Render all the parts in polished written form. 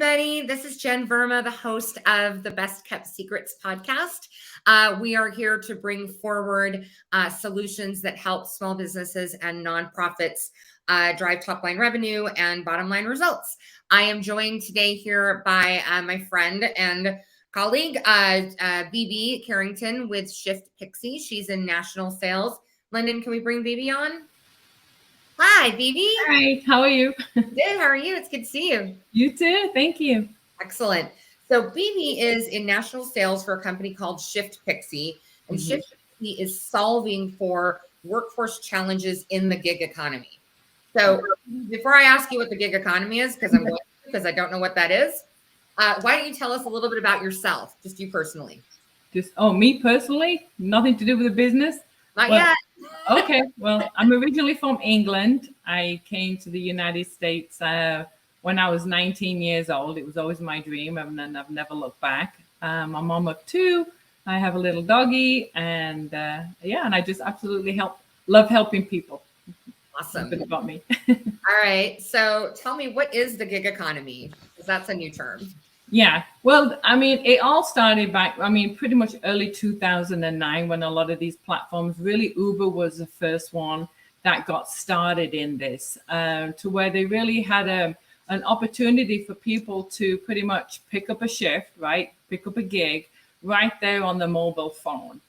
everybody. This is Jen Verma, the host of the Best Kept Secrets podcast. We are here to bring forward solutions that help small businesses and nonprofits drive top line revenue and bottom line results. I am joined today here by my friend and colleague, BB Carrington with Shift Pixie. She's in national sales. Lyndon, can we bring BB on? Hi, BB. Hi, how are you? Good. How are you? It's good to see you. You too. Thank you. Excellent. So BB is in national sales for a company called Shift Pixie, and Shift Pixie is solving for workforce challenges in the gig economy. So before I ask you what the gig economy is, because I don't know what that is, why don't you tell us a little bit about yourself, just you personally? Me personally? Nothing to do with the business? Not yet. Okay. Well, I'm originally from England. I came to the United States when I was 19 years old. It was always my dream, and I've never looked back. I'm a mom of two. I have a little doggy, and and I just absolutely love helping people. Awesome. A bit about me. All right. So tell me, what is the gig economy? Because that's a new term. Yeah, well, I mean, it all started back, pretty much early 2009 when a lot of these platforms, really Uber was the first one that got started in this, to where they really had an opportunity for people to pretty much pick up a shift, right? Pick up a gig right there on the mobile phone.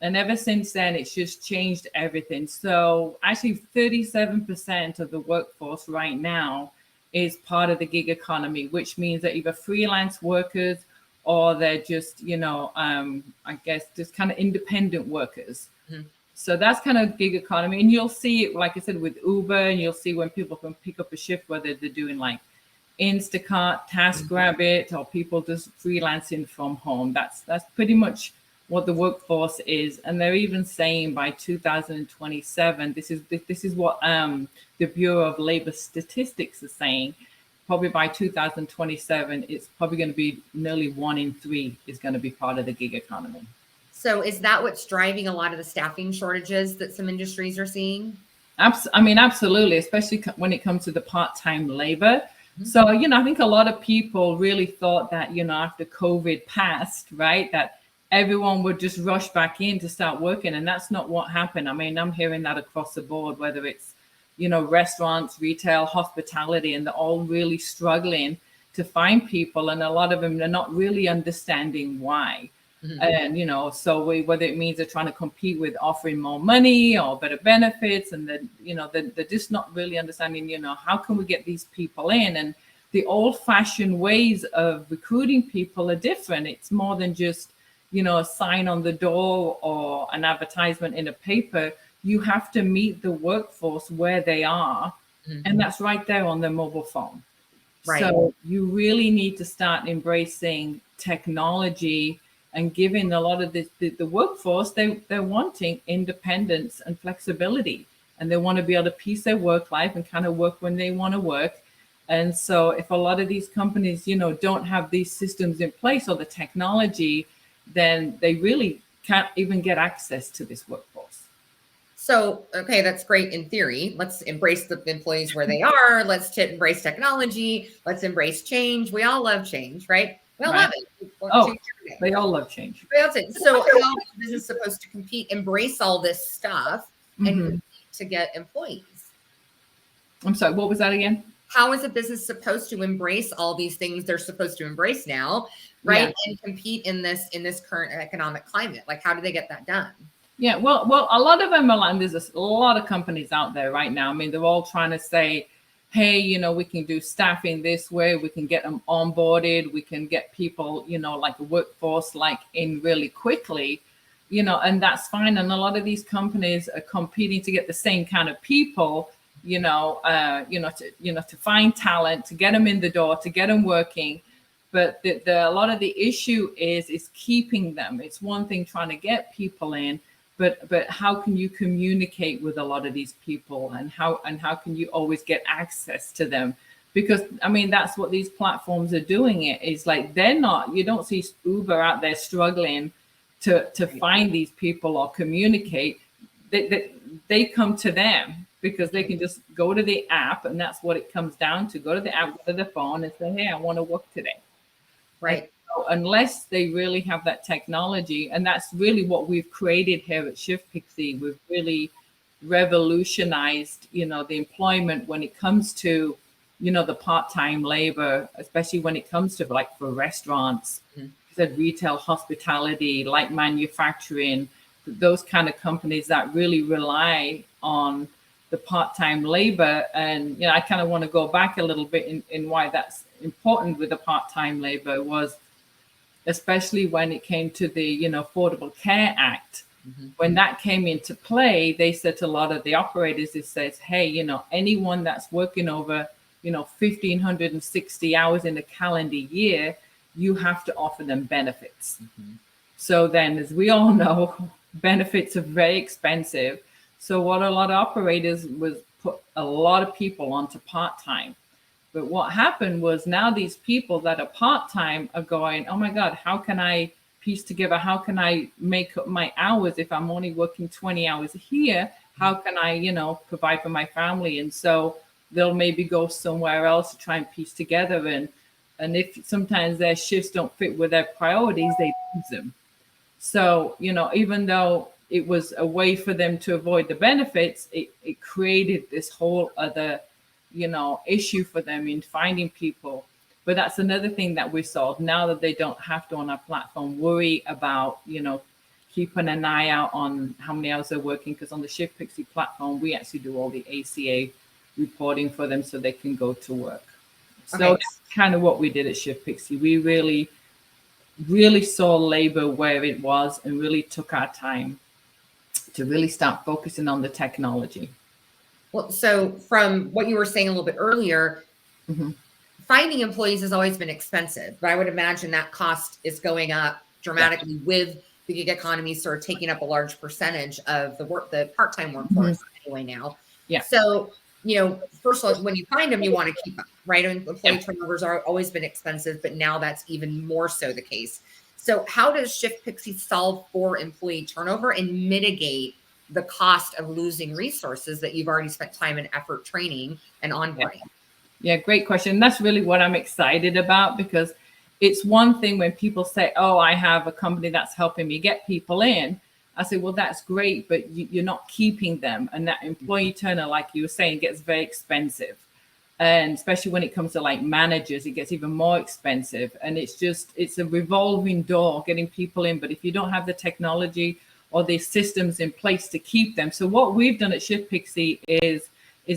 And ever since then, it's just changed everything. So actually 37% of the workforce right now is part of the gig economy, which means that either freelance workers or they're just, I guess just kind of independent workers. Mm-hmm. So that's kind of gig economy. And you'll see it, like I said, with Uber, and you'll see when people can pick up a shift, whether they're doing like Instacart, TaskRabbit, or people just freelancing from home. That's pretty much what the workforce is. And they're even saying by 2027, this is what the Bureau of Labor Statistics is saying, probably by 2027, it's probably going to be nearly 1 in 3 is going to be part of the gig economy. So is that what's driving a lot of the staffing shortages that some industries are seeing? Absolutely, especially when it comes to the part-time labor. Mm-hmm. So, I think a lot of people really thought that, after COVID passed, right, that everyone would just rush back in to start working. And that's not what happened. I'm hearing that across the board, whether it's, restaurants, retail, hospitality, and they're all really struggling to find people. And a lot of them, they're not really understanding why. Mm-hmm. And, so whether it means they're trying to compete with offering more money or better benefits, and then, they're just not really understanding, how can we get these people in? And the old fashioned ways of recruiting people are different. It's more than just, a sign on the door or an advertisement in a paper. You have to meet the workforce where they are. Mm-hmm. And that's right there on their mobile phone. Right. So you really need to start embracing technology and giving a lot of the workforce, they're wanting independence and flexibility. And they want to be able to piece their work life and kind of work when they want to work. And so if a lot of these companies, don't have these systems in place or the technology, then they really can't even get access to this workforce. So, okay, that's great in theory. Let's embrace the employees where they are. Let's embrace technology. Let's embrace change. We all love change, right? We all love it. They all love change. So how is business supposed to compete, embrace all this stuff, and compete to get employees? I'm sorry, what was that again? How is a business supposed to embrace all these things they're supposed to embrace now, right? Yeah. And compete in this current economic climate? Like, how do they get that done? Yeah, well, a lot of them are like, there's a lot of companies out there right now. They're all trying to say, hey, we can do staffing this way. We can get them onboarded. We can get people, like a workforce, like in really quickly, and that's fine. And a lot of these companies are competing to get the same kind of people, to find talent, to get them in the door, to get them working. But a lot of the issue is keeping them. It's one thing trying to get people in, but how can you communicate with a lot of these people, and how can you always get access to them? Because that's what these platforms are doing. It is like you don't see Uber out there struggling to find these people or communicate. They come to them. because they can just go to the app, and that's what it comes down to. Go to the app, go to the phone and say, hey, I want to work today. Right. So unless they really have that technology, and that's really what we've created here at Shift Pixie, we've really revolutionized, the employment when it comes to, the part-time labor, especially when it comes to like for restaurants, said retail, hospitality, light manufacturing, those kind of companies that really rely on the part-time labor. And I kind of want to go back a little bit in why that's important with the part-time labor was, especially when it came to the Affordable Care Act. When that came into play, they said to a lot of the operators, it says, hey, anyone that's working over 1,560 hours in a calendar year, you have to offer them benefits. So then, as we all know, benefits are very expensive. So what a lot of operators was put a lot of people onto part-time. But what happened was now these people that are part-time are going, oh my God, how can I piece together? How can I make up my hours if I'm only working 20 hours here? How can I, provide for my family? And so they'll maybe go somewhere else to try and piece together. And if sometimes their shifts don't fit with their priorities, they lose them. So, even though it was a way for them to avoid the benefits, it created this whole other, issue for them in finding people. But that's another thing that we solved now that they don't have to on our platform worry about, keeping an eye out on how many hours they're working. Because on the Shift Pixie platform, we actually do all the ACA reporting for them so they can go to work. So that's kind of what we did at Shift Pixie. We really saw labor where it was and really took our time to really start focusing on the technology. Well, so from what you were saying a little bit earlier, finding employees has always been expensive, but I would imagine that cost is going up dramatically with the gig economy sort of taking up a large percentage of the part-time workforce anyway now. Yeah. So, first of all, when you find them, you want to keep them, right? And employee turnovers are always been expensive, but now that's even more so the case. So how does Shift Pixie solve for employee turnover and mitigate the cost of losing resources that you've already spent time and effort training and onboarding? Yeah, great question. That's really what I'm excited about, because it's one thing when people say, oh, I have a company that's helping me get people in. I say, well, that's great, but you're not keeping them. And that employee turnover, like you were saying, gets very expensive. And especially when it comes to like managers, it gets even more expensive. And it's a revolving door getting people in. But if you don't have the technology or the systems in place to keep them. So what we've done at Shift Pixie is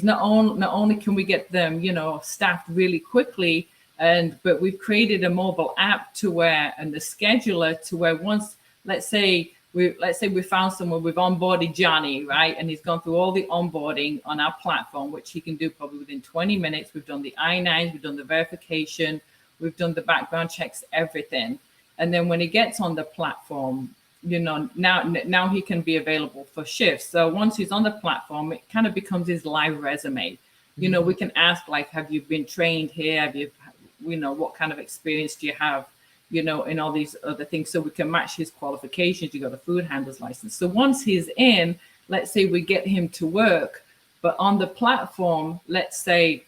not only can we get them, staffed really quickly, but we've created a mobile app and the scheduler to where once, let's say we found someone, we've onboarded Johnny, right? And he's gone through all the onboarding on our platform, which he can do probably within 20 minutes. We've done the I-9s, we've done the verification, we've done the background checks, everything. And then when he gets on the platform, now he can be available for shifts. So once he's on the platform, it kind of becomes his live resume. We can ask, like, have you been trained here? Have you, what kind of experience do you have, in all these other things, so we can match his qualifications. You got a food handler's license. So once he's in, let's say we get him to work, but on the platform, let's say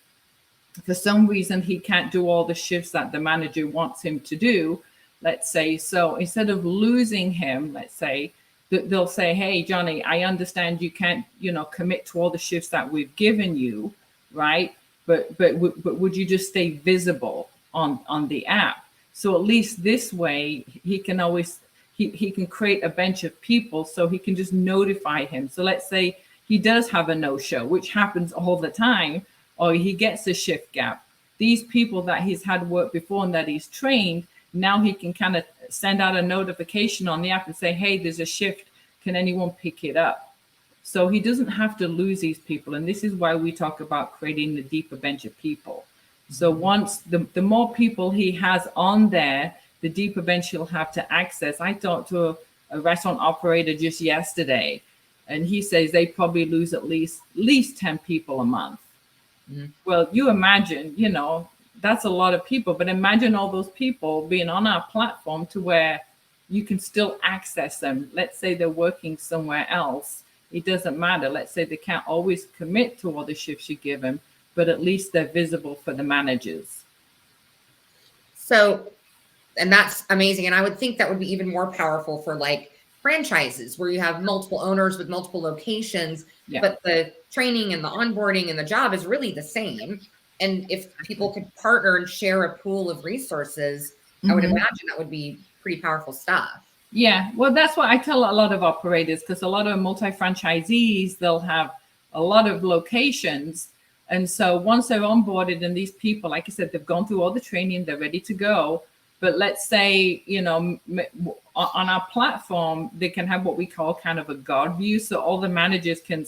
for some reason he can't do all the shifts that the manager wants him to do. Let's say, so instead of losing him, let's say, they'll say, hey, Johnny, I understand you can't, commit to all the shifts that we've given you, right? But would you just stay visible on the app? So at least this way, he can always, he can create a bench of people so he can just notify him. So let's say he does have a no-show, which happens all the time, or he gets a shift gap. These people that he's had work before and that he's trained, now he can kind of send out a notification on the app and say, hey, there's a shift. Can anyone pick it up? So he doesn't have to lose these people. And this is why we talk about creating the deeper bench of people. So once the more people he has on there, the deeper bench he'll have to access. I talked to a restaurant operator just yesterday, and he says they probably lose at least 10 people a month. Well, you imagine, that's a lot of people, but imagine all those people being on our platform to where you can still access them. Let's say they're working somewhere else it doesn't matter. Let's say they can't always commit to all the shifts you give them, but at least they're visible for the managers. So, and that's amazing. And I would think that would be even more powerful for like franchises where you have multiple owners with multiple locations, but the training and the onboarding and the job is really the same. And if people could partner and share a pool of resources, I would imagine that would be pretty powerful stuff. Yeah, well, that's what I tell a lot of operators, because a lot of multi-franchisees, they'll have a lot of locations. And so once they're onboarded and these people, like I said, they've gone through all the training, they're ready to go. But let's say, on our platform, they can have what we call kind of a guard view. So all the managers can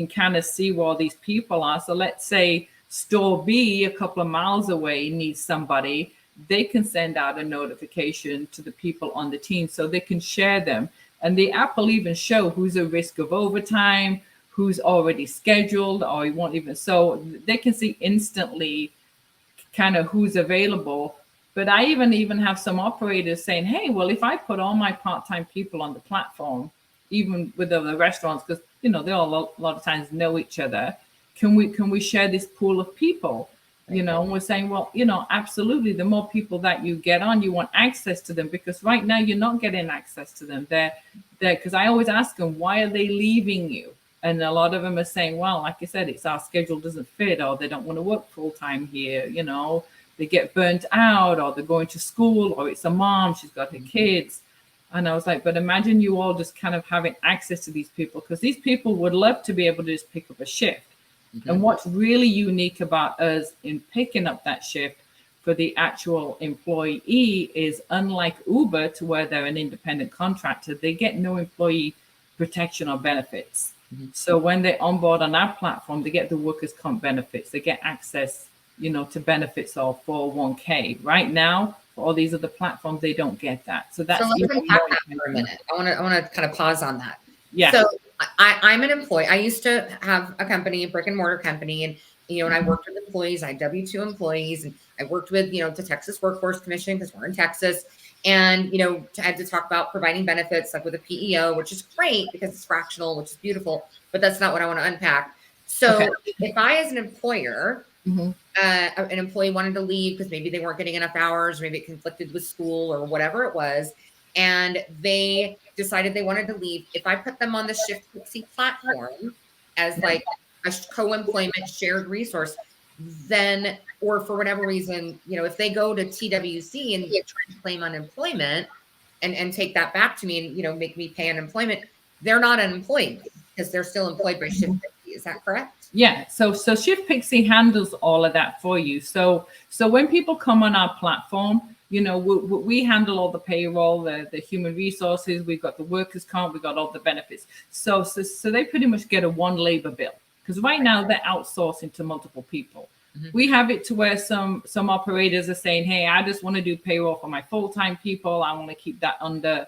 kind of see where all these people are. So let's say store B a couple of miles away needs somebody. They can send out a notification to the people on the team so they can share them. And the app will even show who's at risk of overtime, who's already scheduled, or you won't even, so they can see instantly kind of who's available. But I even have some operators saying, hey, well, if I put all my part-time people on the platform, even with the restaurants, because, they all a lot of times know each other, can we share this pool of people? And we're saying, well, absolutely. The more people that you get on, you want access to them, because right now you're not getting access to them. They're because I always ask them, why are they leaving you? And a lot of them are saying, well, like I said, it's our schedule doesn't fit, or they don't want to work full time here. They get burnt out, or they're going to school, or it's a mom, she's got her kids. And I was like, but imagine you all just kind of having access to these people, because these people would love to be able to just pick up a shift. And what's really unique about us in picking up that shift for the actual employee is, unlike Uber, to where they're an independent contractor, they get no employee protection or benefits. So when they onboard on our platform, they get the workers' comp benefits, they get access, to benefits or 401k. Right now, for all these other platforms, they don't get that. So that's let's unpack that for a minute. I want to kind of pause on that. Yeah. So I'm an employee. I used to have a company, a brick and mortar company, and and I worked with employees. I had W-2 employees, and I worked with the Texas Workforce Commission, because we're in Texas, and I had to talk about providing benefits like with a PEO, which is great because it's fractional, which is beautiful, but that's not what I want to unpack. So if I, as an employer, an employee wanted to leave because maybe they weren't getting enough hours, maybe it conflicted with school or whatever it was, and they decided they wanted to leave, if I put them on the Shift Pixie platform as like a co-employment shared resource, then, or for whatever reason, if they go to TWC and try to claim unemployment and take that back to me and, make me pay unemployment, they're not unemployed because they're still employed by Shift Pixie. Is that correct? Yeah. So Shift Pixie handles all of that for you. So when people come on our platform, we handle all the payroll, the human resources, we've got the workers' comp, we've got all the benefits. So they pretty much get a one labor bill, because right now they're outsourcing to multiple people. We have it to where some operators are saying, hey, I just want to do payroll for my full-time people. I want to keep that under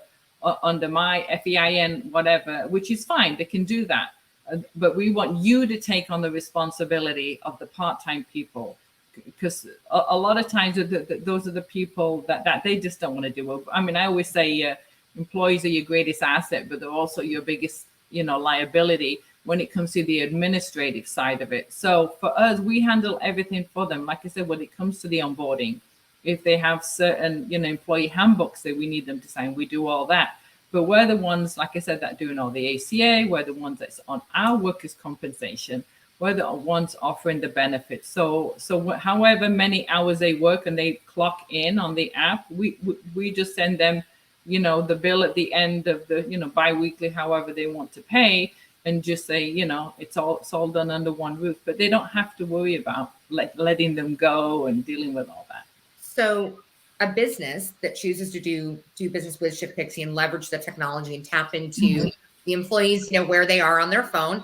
my FEIN, whatever, which is fine. They can do that. But we want you to take on the responsibility of the part-time people, because a lot of times those are the people that they just don't want to do. I mean, I always say employees are your greatest asset, but they're also your biggest, liability when it comes to the administrative side of it. So for us, we handle everything for them. Like I said, when it comes to the onboarding, if they have certain, employee handbooks that we need them to sign, we do all that. But we're the ones, like I said, that doing all the ACA, we're the ones that's on our workers' compensation, we're the ones offering the benefits. So however many hours they work and they clock in on the app, we just send them, the bill at the end of the, bi-weekly, however they want to pay, and just say, it's all done under one roof. But they don't have to worry about letting them go and dealing with all that. So a business that chooses to do business with Shift Pixie and leverage the technology and tap into the employees, where they are on their phone,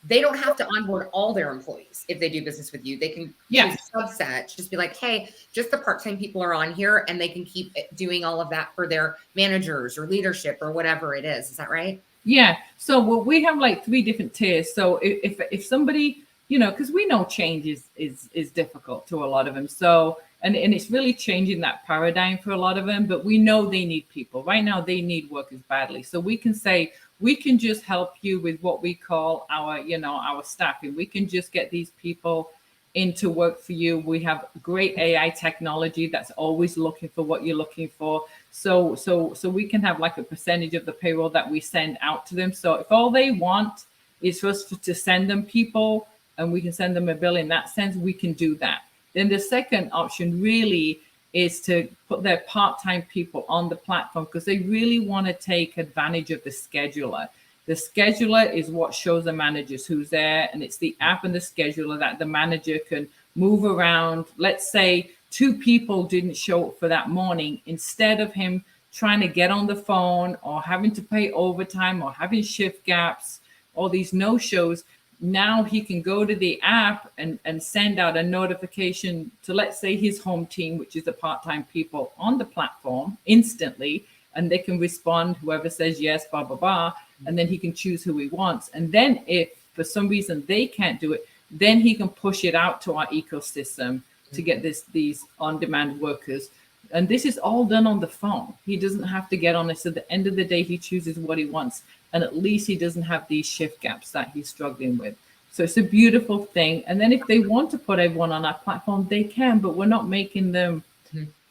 they don't have to onboard all their employees if they do business with you. They can choose a subset, just be like, hey, just the part-time people are on here, and they can keep doing all of that for their managers or leadership or whatever it is. Is that right? Yeah. So we have like 3 different tiers. So if somebody, because we know change is difficult to a lot of them. So and it's really changing that paradigm for a lot of them. But we know they need people right now. They need workers badly. So we can say, we can just help you with what we call our, our staffing. We can just get these people into work for you. We have great AI technology that's always looking for what you're looking for. So we can have like a percentage of the payroll that we send out to them. So if all they want is for us to send them people and we can send them a bill in that sense, we can do that. Then the second option really is to put their part-time people on the platform because they really want to take advantage of the scheduler. The scheduler is what shows the managers who's there, and it's the app and the scheduler that the manager can move around. Let's say 2 people didn't show up for that morning. Instead of him trying to get on the phone or having to pay overtime or having shift gaps, all these no-shows, now he can go to the app and send out a notification to, let's say, his home team, which is the part-time people on the platform instantly, and they can respond, whoever says yes, blah, blah, blah, and then he can choose who he wants. And then if for some reason they can't do it, then he can push it out to our ecosystem to get these on-demand workers. And this is all done on the phone. He doesn't have to get on it. So at the end of the day, he chooses what he wants. And at least he doesn't have these shift gaps that he's struggling with. So it's a beautiful thing. And then if they want to put everyone on our platform, they can, but we're not making them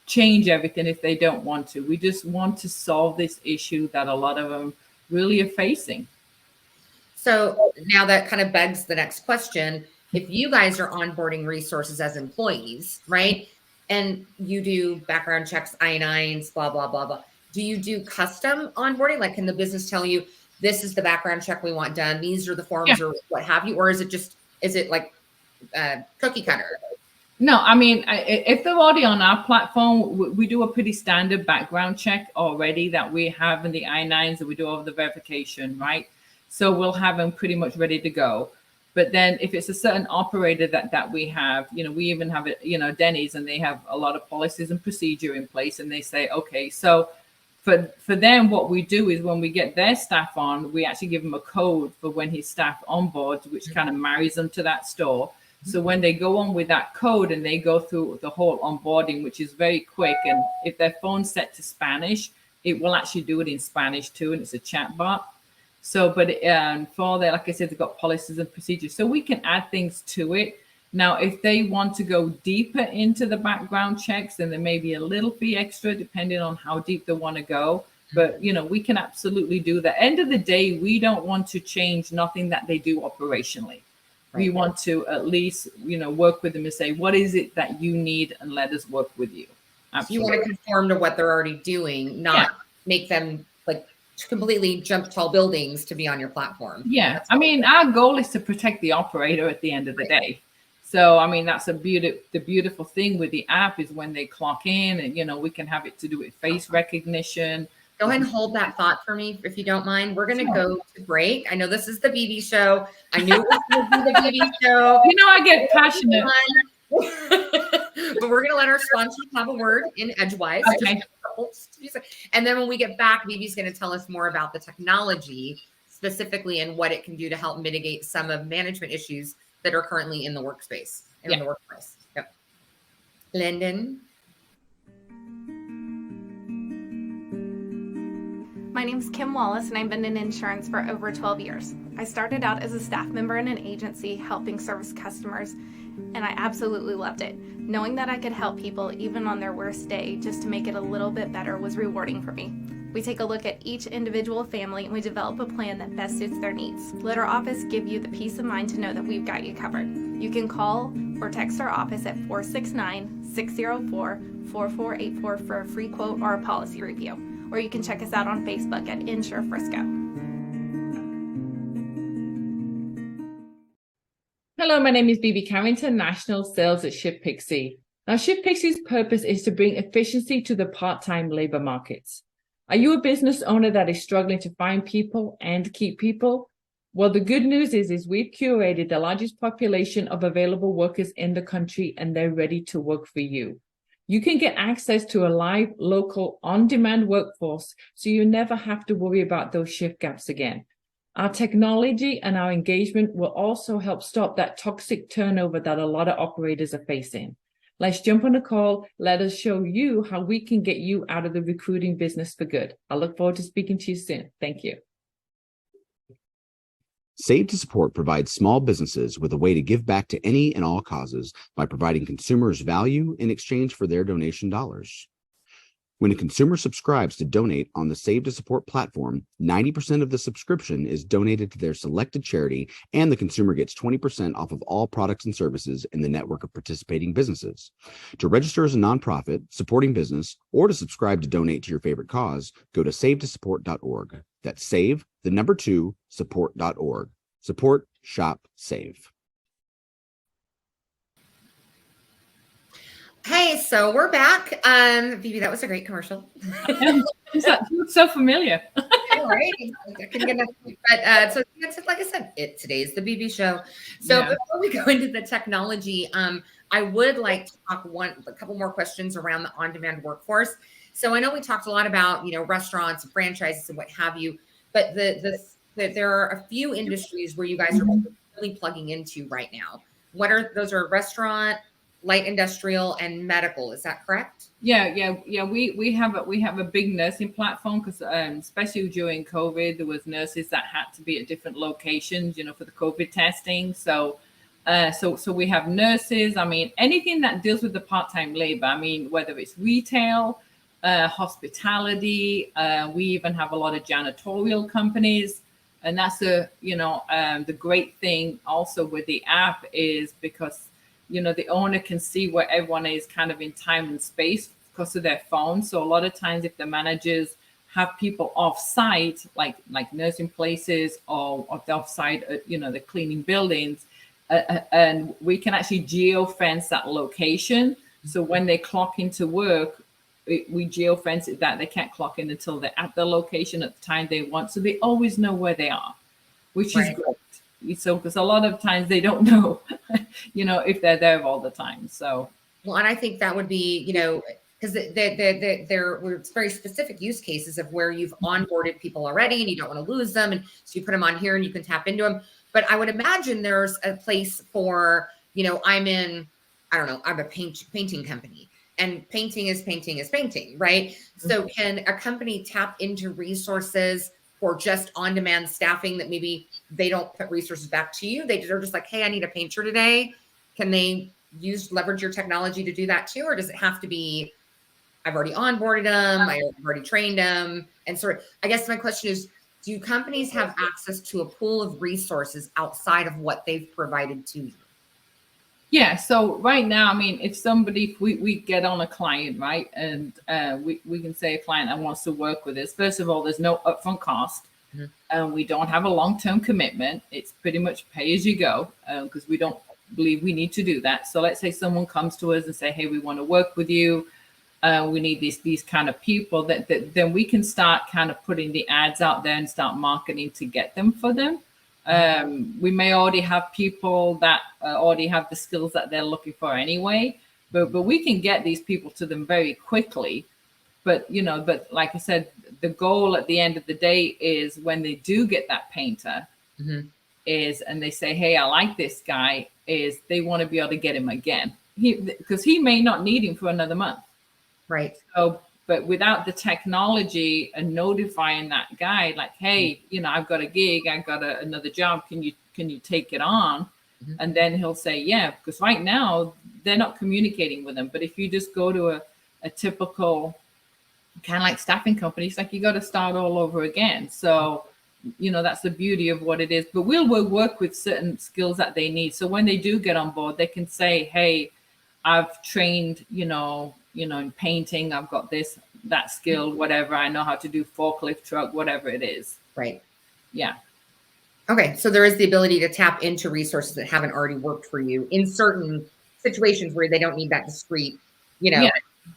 change everything if they don't want to. We just want to solve this issue that a lot of them really are facing. So now that kind of begs the next question. If you guys are onboarding resources as employees, right? And you do background checks, I-9s, blah, blah, blah, blah. Do you do custom onboarding? Like, can the business tell you, this is the background check we want done, these are the forms or what have you? Or is it like cookie cutter? No, I mean, if they're already on our platform, we do a pretty standard background check already that we have in the I-9s that we do over the verification, right? So we'll have them pretty much ready to go. But then if it's a certain operator that we have, we even have it, Denny's, and they have a lot of policies and procedure in place. And they say, okay, so for them, what we do is when we get their staff on, we actually give them a code for when his staff onboards, which kind of marries them to that store. So when they go on with that code and they go through the whole onboarding, which is very quick, and if their phone's set to Spanish, it will actually do it in Spanish too, and it's a chat bot. So, but for that, like I said, they've got policies and procedures. So we can add things to it. Now, if they want to go deeper into the background checks, then there may be a little fee extra depending on how deep they want to go. But, we can absolutely do that. End of the day, we don't want to change nothing that they do operationally. We want to at least, work with them and say, what is it that you need, and let us work with you. Absolutely. So you want to conform to what they're already doing, not make them like completely jump tall buildings to be on your platform. Yeah. I mean, our goal is to protect the operator at the end of the day. So, I mean, that's the beautiful thing with the app is when they clock in and, we can have it to do with face recognition. Go ahead and hold that thought for me, if you don't mind. We're going to go to break. I know this is the BB show. I knew it was going to be the BB show. I get passionate. But we're going to let our sponsors have a word in Edgewise. Okay. And then when we get back, BB's going to tell us more about the technology specifically and what it can do to help mitigate some of management issues that are currently in the workspace and in the workplace. Yep. Lyndon. My name's Kim Wallace, and I've been in insurance for over 12 years. I started out as a staff member in an agency helping service customers, and I absolutely loved it. Knowing that I could help people even on their worst day just to make it a little bit better was rewarding for me. We take a look at each individual family and we develop a plan that best suits their needs. Let our office give you the peace of mind to know that we've got you covered. You can call or text our office at 469-604-4484 for a free quote or a policy review. Or you can check us out on Facebook at Insure Frisco. Hello, my name is BB Carrington, National Sales at ShiftPixie. Now, ShiftPixie's purpose is to bring efficiency to the part-time labor markets. Are you a business owner that is struggling to find people and keep people? Well, the good news is we've curated the largest population of available workers in the country, and they're ready to work for you. You can get access to a live, local, on-demand workforce, so you never have to worry about those shift gaps again. Our technology and our engagement will also help stop that toxic turnover that a lot of operators are facing. Let's jump on a call. Let us show you how we can get you out of the recruiting business for good. I look forward to speaking to you soon. Thank you. Save to Support provides small businesses with a way to give back to any and all causes by providing consumers value in exchange for their donation dollars. When a consumer subscribes to donate on the Save to Support platform, 90% of the subscription is donated to their selected charity, and the consumer gets 20% off of all products and services in the network of participating businesses. To register as a nonprofit, supporting business, or to subscribe to donate to your favorite cause, go to savettosupport.org. That's save, the number 2, support.org. Support, shop, save. Hey, so we're back. Phoebe, that was a great commercial. That looks so familiar. All right. I can get enough, but so that's like I said, today's the BB show. So before we go into the technology, I would like to talk a couple more questions around the on-demand workforce. So I know we talked a lot about, restaurants and franchises and what have you, but there are a few industries where you guys are really plugging into right now. Those are restaurant, light industrial, and medical. Is that correct? Yeah. We have a big nursing platform because especially during COVID, there was nurses that had to be at different locations, for the COVID testing. So we have nurses. I mean, anything that deals with the part-time labor. I mean, whether it's retail, hospitality, we even have a lot of janitorial companies. And that's the great thing also with the app is because the owner can see where everyone is kind of in time and space because of their phone. So a lot of times if the managers have people off site, like nursing places or off site, the cleaning buildings, and we can actually geo-fence that location. So when they clock into work, we geo-fence it that they can't clock in until they're at the location at the time they want. So they always know where they are, which is great. So because a lot of times they don't know, if they're there all the time. So well, and I think that would be, because there were very specific use cases of where you've onboarded people already and you don't want to lose them, and so you put them on here and you can tap into them. But I would imagine there's a place for, I have a painting company, and painting is painting, right? Mm-hmm. So can a company tap into resources for just on-demand staffing that maybe they don't put resources back to you? They're just like, hey, I need a painter today. Can they leverage your technology to do that too? Or does it have to be, I've already onboarded them, I've already trained them? And so I guess my question is, do companies have access to a pool of resources outside of what they've provided to you? Yeah. So right now, I mean, if we get on a client, right, and we can say a client that wants to work with us, first of all, there's no upfront cost. Mm-hmm. We don't have a long-term commitment. It's pretty much pay as you go because we don't believe we need to do that. So let's say someone comes to us and say, hey, we want to work with you. We need these kind of people that then we can start kind of putting the ads out there and start marketing to get them for them. We may already have people that already have the skills that they're looking for anyway, but we can get these people to them very quickly. But like I said, the goal at the end of the day is when they do get that painter and they say, hey, I like this guy, is they want to be able to get him again because he may not need him for another month. Right. So, but without the technology and notifying that guy, like, hey, I've got a gig, I've got another job. Can you take it on? Mm-hmm. And then he'll say, yeah, because right now they're not communicating with them. But if you just go to a typical kind of like staffing company, it's like you got to start all over again. So, that's the beauty of what it is. But we'll work with certain skills that they need. So when they do get on board, they can say, hey, I've trained, in painting, I've got that skill, whatever. I know how to do forklift truck, whatever it is. Right. Yeah. Okay. So there is the ability to tap into resources that haven't already worked for you in certain situations where they don't need that discrete,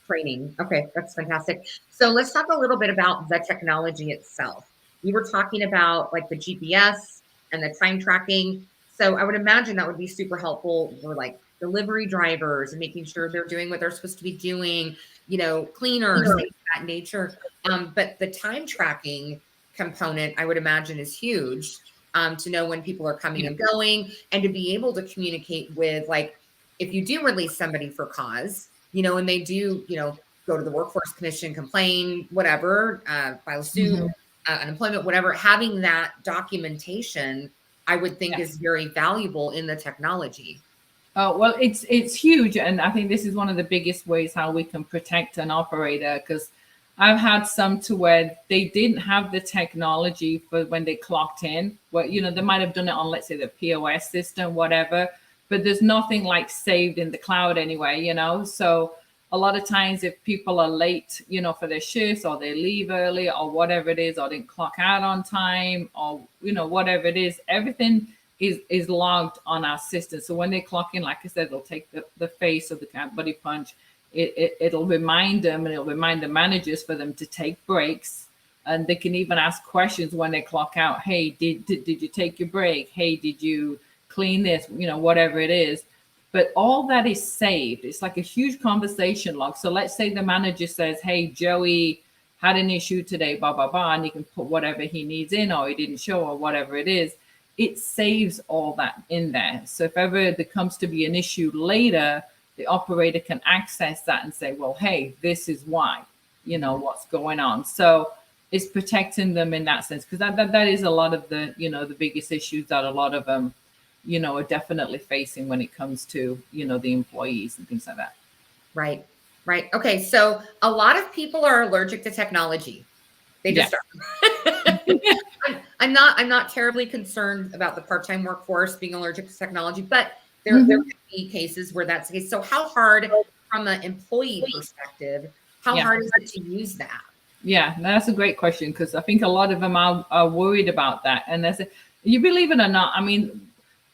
training. Okay. That's fantastic. So let's talk a little bit about the technology itself. You were talking about like the GPS and the time tracking. So I would imagine that would be super helpful for like delivery drivers and making sure they're doing what they're supposed to be doing, cleaners, things of that nature. But the time tracking component, I would imagine, is huge to know when people are coming and going, and to be able to communicate with, like, if you do release somebody for cause, and they do, go to the Workforce Commission, complain, whatever, file a suit, unemployment, whatever, having that documentation, I would think is very valuable in the technology. Well, it's huge, and I think this is one of the biggest ways how we can protect an operator, because I've had some to where they didn't have the technology for when they clocked in. Well, they might have done it on, let's say, the POS system, whatever, but there's nothing like saved in the cloud anyway, So a lot of times if people are late, for their shifts, or they leave early or whatever it is, or didn't clock out on time, or, whatever it is, everything is logged on our system. So when they clock in, like I said, they'll take the face of the buddy punch. It'll remind them, and it'll remind the managers for them to take breaks. And they can even ask questions when they clock out. Hey, did you take your break? Hey, did you clean this? Whatever it is. But all that is saved. It's like a huge conversation log. So let's say the manager says, hey, Joey had an issue today, blah, blah, blah, and he can put whatever he needs in, or he didn't show, or whatever it is. It saves all that in there. So if ever there comes to be an issue later, the operator can access that and say, well, hey, this is why, what's going on. So it's protecting them in that sense, because that is a lot of the, the biggest issues that a lot of them, are definitely facing when it comes to, the employees and things like that. Right. Okay. So a lot of people are allergic to technology. They just are. I'm not terribly concerned about the part-time workforce being allergic to technology, but there could be cases where that's the case. So how hard, from an employee perspective, how hard is it to use that? Yeah, that's a great question, because I think a lot of them are worried about that. And you believe it or not, I mean,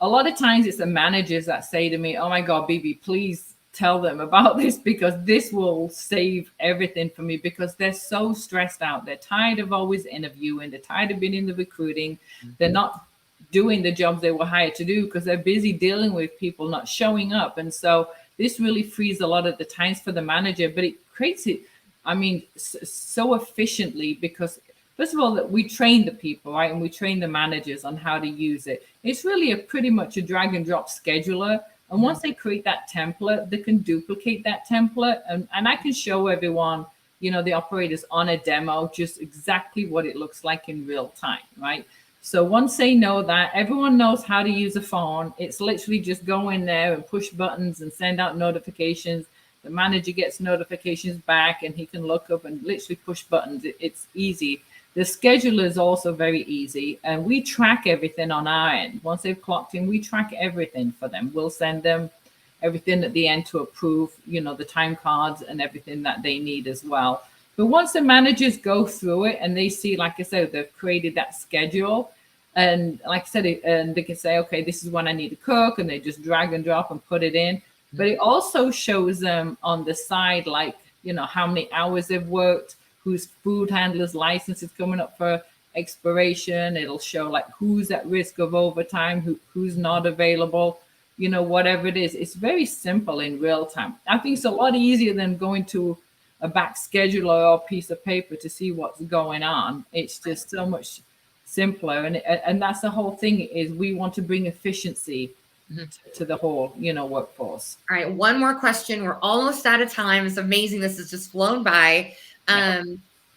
a lot of times it's the managers that say to me, oh my God, BB, please tell them about this, because this will save everything for me, because they're so stressed out. They're tired of always interviewing. They're tired of being in the recruiting. They're not doing the jobs they were hired to do because they're busy dealing with people not showing up. And so this really frees a lot of the times for the manager, but it creates it, so efficiently, because first of all, that we train the people, right? And we train the managers on how to use it. It's really pretty much a drag and drop scheduler. And once they create that template, they can duplicate that template. And I can show everyone, the operators on a demo, just exactly what it looks like in real time, right? So once they know that, everyone knows how to use a phone. It's literally just go in there and push buttons and send out notifications. The manager gets notifications back, and he can look up and literally push buttons. It's easy. The scheduler is also very easy, and we track everything on our end. Once they've clocked in, we track everything for them. We'll send them everything at the end to approve, the time cards and everything that they need as well. But once the managers go through it and they see, like I said, they've created that schedule, and like I said, and they can say, okay, this is when I need to cook, and they just drag and drop and put it in. But it also shows them on the side, like, how many hours they've worked, whose food handler's license is coming up for expiration. It'll show like who's at risk of overtime, who's not available, whatever it is. It's very simple in real time. I think it's a lot easier than going to a back scheduler or piece of paper to see what's going on. It's just so much simpler. And that's the whole thing, is we want to bring efficiency to the whole, workforce. All right. One more question. We're almost out of time. It's amazing. This has just flown by.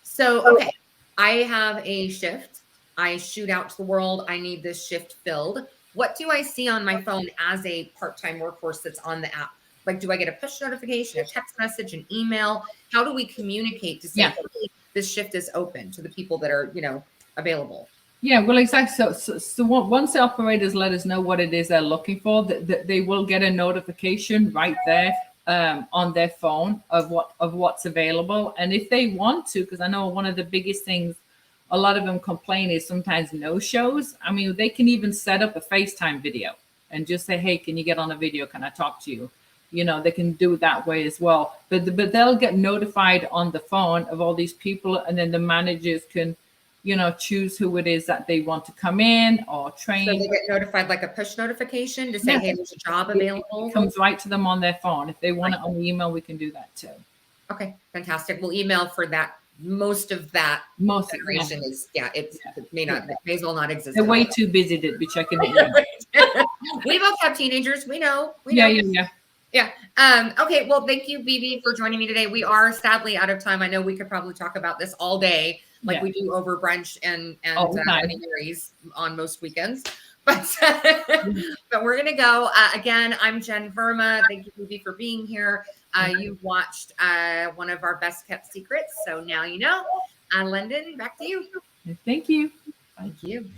So, okay, I have a shift. I shoot out to the world. I need this shift filled. What do I see on my phone as a part-time workforce that's on the app? Like, do I get a push notification, a text message, an email? How do we communicate to say, hey, this shift is open to the people that are, available? Yeah, well, exactly. So once the operators let us know what it is they're looking for, they will get a notification right there on their phone of what's available. And if they want to, because I know one of the biggest things a lot of them complain is sometimes no shows. I mean, they can even set up a FaceTime video and just say, hey, can you get on a video? Can I talk to you? They can do it that way as well. But they'll get notified on the phone of all these people, and then the managers can choose who it is that they want to come in or train. So they get notified like a push notification to say, hey, there's a job available. It comes right to them on their phone. If they want it on the email, we can do that too. Okay, fantastic. We'll email for that. Most of that generation is, it may as well not exist. They're way too busy to be checking it. We both have teenagers. We know. Yeah. Okay. Well, thank you, BB, for joining me today. We are sadly out of time. I know we could probably talk about this all day, like we do over brunch and berries on most weekends. but we're going to go. Again, I'm Jen Verma. Thank you, Ruby, for being here. You've watched one of our best kept secrets. So now you know. Lyndon, back to you. Thank you. Thank you.